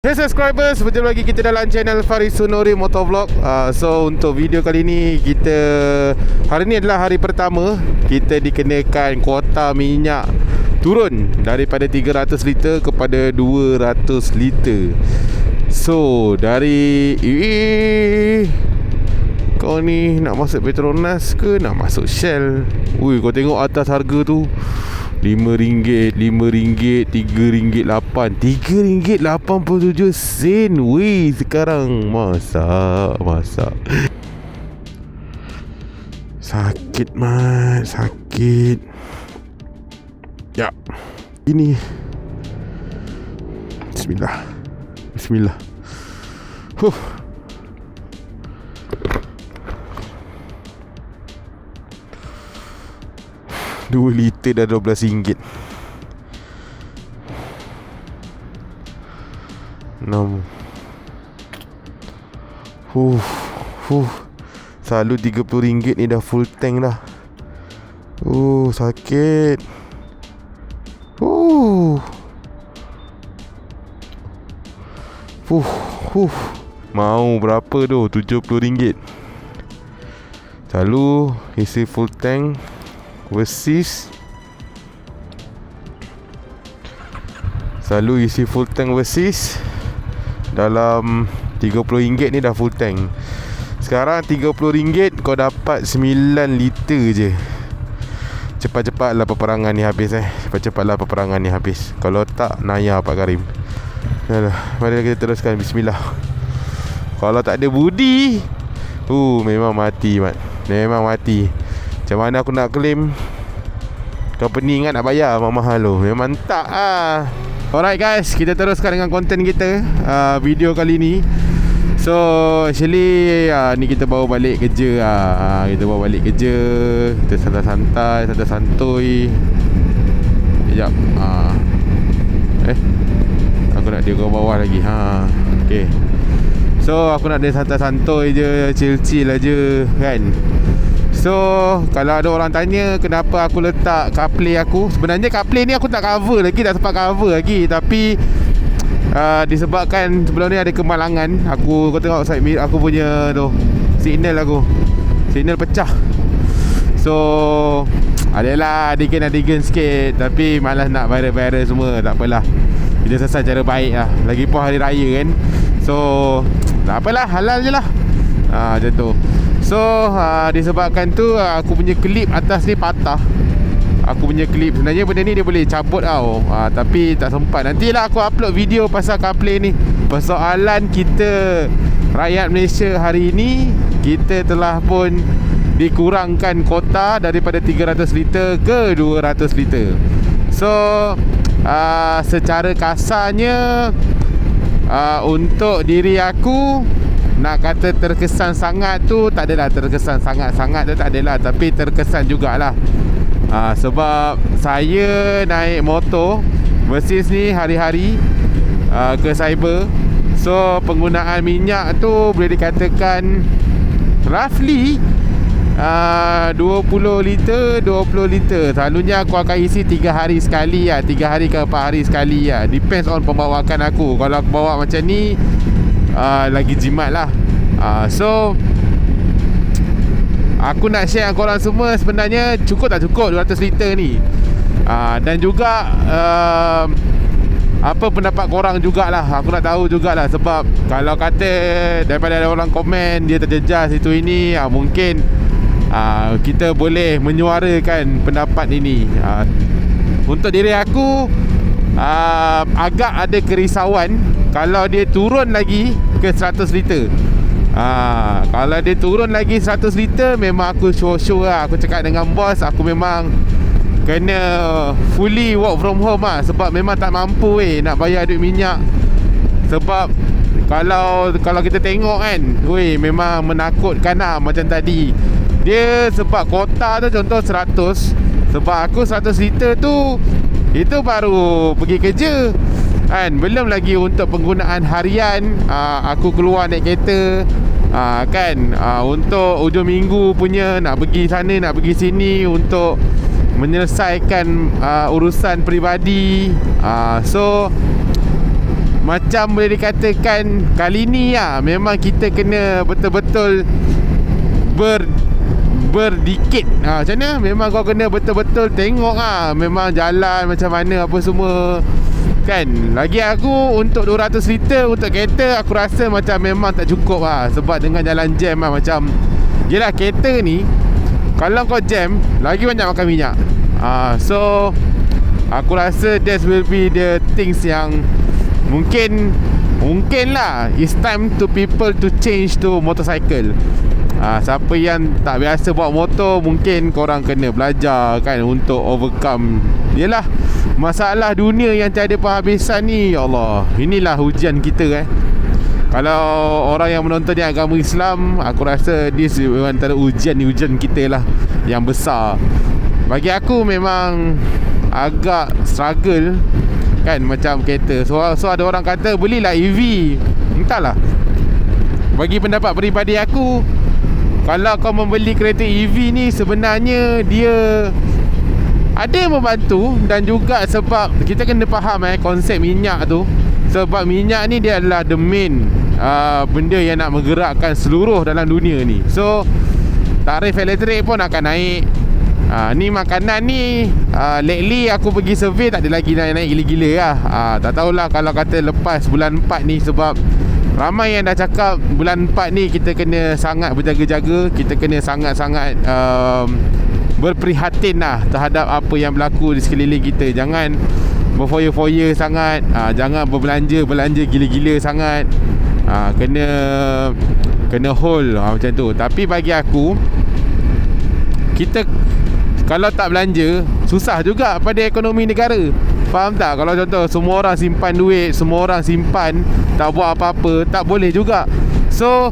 Hey subscribers, berjumpa lagi kita dalam channel Faris Sunori Motovlog. So untuk video kali ni, hari ni adalah hari pertama kita dikenakan kuota minyak turun daripada 300 liter kepada 200 liter. So dari kau ni nak masuk Petronas ke nak masuk Shell? Ui, kau tengok atas harga tu, RM5, RM5, RM3.8, RM3.87. Weh, sekarang masak. Sakit mat, sakit. Ya. Ini Bismillah. Huh. Dua liter dah RM12. 6. Selalu RM30 ni dah full tank dah. Sakit. Mau berapa tu? RM70. Selalu isi full tank versus dalam RM30 ni dah full tank. Sekarang RM30 kau dapat 9 liter je. Cepat-cepatlah peperangan ni habis Kalau tak, naya Pak Karim. Mari kita teruskan. Bismillah. Kalau tak ada budi, memang mati mat. Memang mati. Macam mana aku nak claim? Company ingat nak bayar mahal tu. Memang tak lah. Alright guys, kita teruskan dengan konten kita video kali ni. So actually ni kita bawa balik kerja. Kita santai-santai, santai-santoi. Sekejap. Aku nak dia ke bawah lagi. Okay. So aku nak dia santai-santoi je, chill-chill aja kan. So kalau ada orang tanya kenapa aku letak CarPlay aku, sebenarnya CarPlay ni aku tak cover lagi, tak sempat cover lagi. Tapi disebabkan sebelum ni ada kemalangan. Kau tengok side mirror aku punya tu, signal pecah. So adalah adegan sikit, tapi malas nak viral semua. Tak apalah, kita selesai cara baik lah. Lagipun hari raya kan. So tak apalah, halal je lah. Macam tu. So disebabkan tu aku punya klip atas ni patah. Sebenarnya benda ni dia boleh cabut tau. Tapi tak sempat. Nantilah aku upload video pasal CarPlay ni. Persoalan kita rakyat Malaysia hari ni, kita telah pun dikurangkan kota daripada 300 liter ke 200 liter. So secara kasarnya, untuk diri aku, nak kata terkesan sangat tu tak adalah. Terkesan sangat-sangat tu tak adalah, tapi terkesan jugalah. Sebab saya naik motor versus ni hari-hari ke cyber. So penggunaan minyak tu boleh dikatakan roughly 20 liter. Selalunya aku akan isi 3 hari sekali 3 hari ke 4 hari sekali Depends on pembawakan aku. Kalau aku bawa macam ni, lagi jimat lah. So aku nak share dengan korang semua, sebenarnya cukup tak cukup 200 liter ni. Dan juga apa pendapat korang jugalah. Aku nak tahu jugalah. Sebab kalau kata daripada ada orang komen dia terjejas itu ini, mungkin kita boleh menyuarakan pendapat ini. Untuk diri aku, agak ada kerisauan kalau dia turun lagi ke 100 liter. Kalau dia turun lagi 100 liter, memang aku show lah. Aku cakap dengan bos, aku memang kena fully work from home lah. Sebab memang tak mampu nak bayar duit minyak. Sebab kalau kita tengok kan, memang menakutkan lah. Macam tadi dia sebab kota tu contoh 100. Sebab aku 100 liter tu, itu baru pergi kerja kan. Belum lagi untuk penggunaan harian. Aku keluar naik kereta kan, untuk hujung minggu punya, nak pergi sana nak pergi sini untuk menyelesaikan urusan peribadi. So macam boleh dikatakan kali ni memang kita kena betul-betul berdikit. Macam mana? Memang kau kena betul-betul tengok memang jalan macam mana apa semua kan. Lagi aku untuk 200 liter untuk kereta, aku rasa macam memang tak cukup sebab dengan jalan jam macam yelah, kereta ni kalau kau jam lagi banyak makan minyak. So aku rasa that will be the things yang mungkin lah it's time to people to change to motorcycle. Siapa yang tak biasa bawa motor, mungkin korang kena belajar kan untuk overcome yelah masalah dunia yang tiada penghabisan ni. Ya Allah, inilah ujian kita Kalau orang yang menonton di agama Islam, aku rasa this antara ujian kita lah yang besar. Bagi aku memang agak struggle kan macam kereta. So ada orang kata belilah EV. Entahlah, bagi pendapat peribadi aku, kalau kau membeli kereta EV ni sebenarnya dia ada membantu, dan juga sebab kita kena faham konsep minyak tu. Sebab minyak ni dia adalah the main benda yang nak menggerakkan seluruh dalam dunia ni. So tarif elektrik pun akan naik. Ni makanan ni lately aku pergi survey tak ada lagi naik gila-gila lah. Tak tahulah kalau kata lepas bulan 4 ni, sebab ramai yang dah cakap bulan 4 ni kita kena sangat berjaga-jaga. Kita kena sangat-sangat berprihatin lah terhadap apa yang berlaku di sekeliling kita. Jangan berfoya-foya sangat, jangan berbelanja gila-gila sangat. Kena hold macam tu. Tapi bagi aku, kita kalau tak belanja, susah juga pada ekonomi negara. Faham tak? Kalau contoh semua orang simpan duit, semua orang simpan, tak buat apa-apa, tak boleh juga. So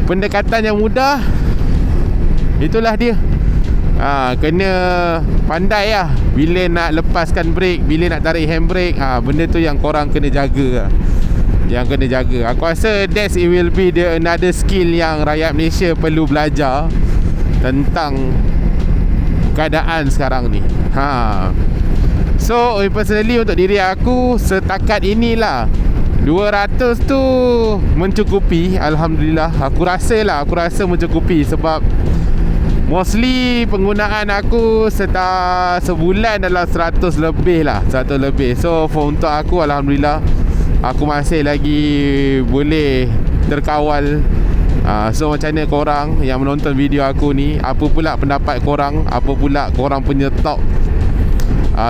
pendekatan yang mudah, itulah dia. Kena pandai lah bila nak lepaskan brake, bila nak tarik handbrake. Benda tu yang korang kena jaga Yang kena jaga. Aku rasa it will be another skill yang rakyat Malaysia perlu belajar tentang keadaan sekarang ni. So personally untuk diri aku, setakat inilah 200 tu mencukupi. Alhamdulillah, aku rasa mencukupi. Sebab mostly penggunaan aku sebulan dalam 100 lebih lah. 100 lebih. So untuk aku, Alhamdulillah, aku masih lagi boleh terkawal. So macam mana korang yang menonton video aku ni, apa pula pendapat korang, apa pula korang punya talk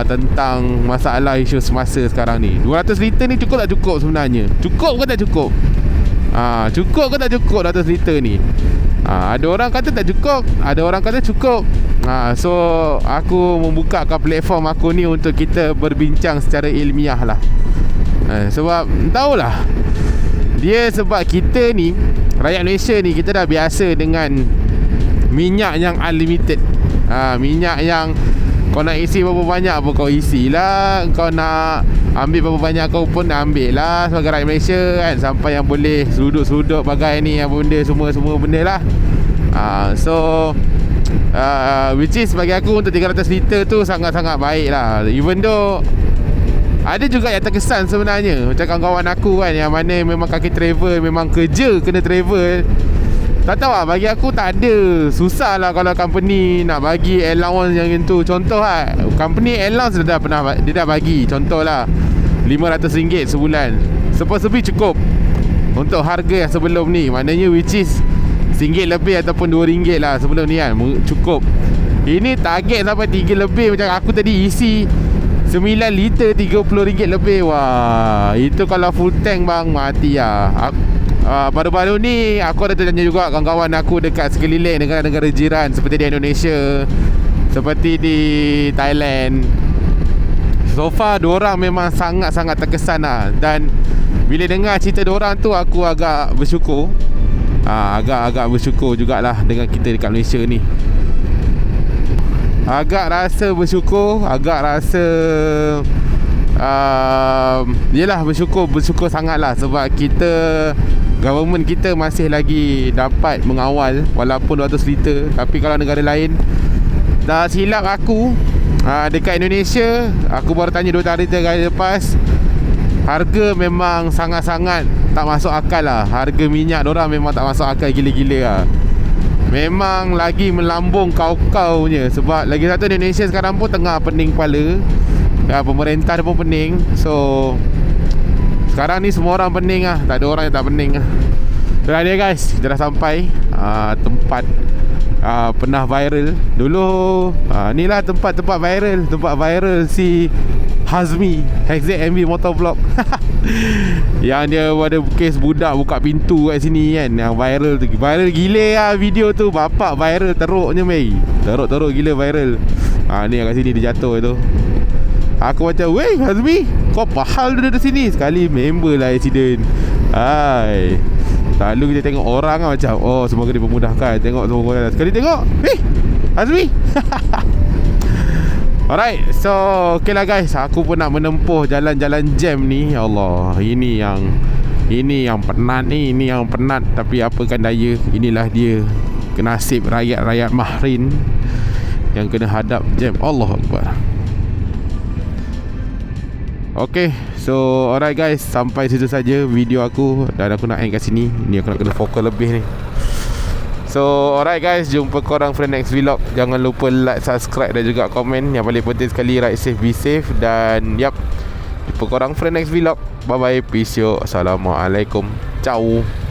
tentang masalah isu semasa sekarang ni. 200 liter ni cukup tak cukup sebenarnya? Cukup ke tak cukup? Cukup ke tak cukup 200 liter ni? Ada orang kata tak cukup, ada orang kata cukup. So aku membukakan platform aku ni untuk kita berbincang secara ilmiah lah. Sebab tahulah, dia sebab kita ni, rakyat Malaysia ni, kita dah biasa dengan minyak yang unlimited. Minyak yang kau nak isi berapa banyak pun kau isi lah. Kau nak ambil berapa banyak kau pun ambil lah sebagai rakyat Malaysia kan. Sampai yang boleh seruduk-seruduk bagai ni, apa benda, semua benda lah. So which is bagi aku untuk 300 liter tu sangat-sangat baik lah. Even though ada juga yang terkesan sebenarnya, macam kawan-kawan aku kan, yang mana memang kaki travel, memang kerja kena travel. Tak tahu lah, bagi aku tak ada. Susah lah kalau company nak bagi allowance yang itu. Contoh lah, company allowance dia dah bagi. Contoh lah RM500 sebulan, sepi cukup untuk harga yang sebelum ni. Maknanya which is RM1 lebih ataupun RM2 lah sebelum ni kan, cukup. Ini target sampai RM3 lebih. Macam aku tadi isi 9 liter RM30 lebih. Wah, itu kalau full tank bang, mati lah. Baru-baru ni aku ada tanya juga kawan-kawan aku dekat sekeliling negara-negara jiran, seperti di Indonesia, seperti di Thailand. So far diorang memang sangat-sangat terkesan lah. Dan bila dengar cerita diorang tu, aku agak bersyukur. Agak bersyukur jugalah dengan kita dekat Malaysia ni. Agak rasa bersyukur, agak rasa yelah, bersyukur sangat lah. Sebab kita, government kita masih lagi dapat mengawal walaupun 200 liter. Tapi kalau negara lain, tak silap aku, dekat Indonesia, aku baru tanya 2 hari 3 hari lepas, harga memang sangat-sangat tak masuk akal lah. Harga minyak dorang memang tak masuk akal gila-gila lah. Memang lagi melambung kau-kau punya. Sebab lagi satu, Indonesia sekarang pun tengah pening kepala ya, pemerintah pun pening. So sekarang ni semua orang pening lah, tak ada orang yang tak pening lah. Itulah dia guys, kita dah sampai tempat pernah viral dulu. Ni lah tempat viral. Tempat viral si Hazmi HZMB Motovlog yang dia ada kes budak buka pintu kat sini kan. Yang viral tu, viral gila lah video tu. Bapak viral teruknya mei. Teruk gila viral. Ni kat sini dia jatuh tu. Aku macam, weh Hazmi, kau pahal duduk di sini. Sekali member lah accident. Hai, selalu kita tengok orang lah macam, oh semoga dipermudahkan. Tengok semua orang. Sekali tengok, Hazmi. Alright, so okay lah guys, aku pun nak menempuh jalan-jalan jam ni. Ya Allah, ini yang penat ni. Ini yang penat. Tapi apakan daya, inilah dia nasib rakyat-rakyat Mahrin yang kena hadap jam. Allah Akbar. Okay, so alright guys, sampai situ saja video aku. Dan aku nak end kat sini. Ni aku nak kena fokus lebih ni. So alright guys, jumpa korang for the next vlog. Jangan lupa like, subscribe dan juga komen. Yang paling penting sekali, ride safe, be safe. Dan jumpa korang for the next vlog. Bye bye, peace yo. Assalamualaikum. Ciao.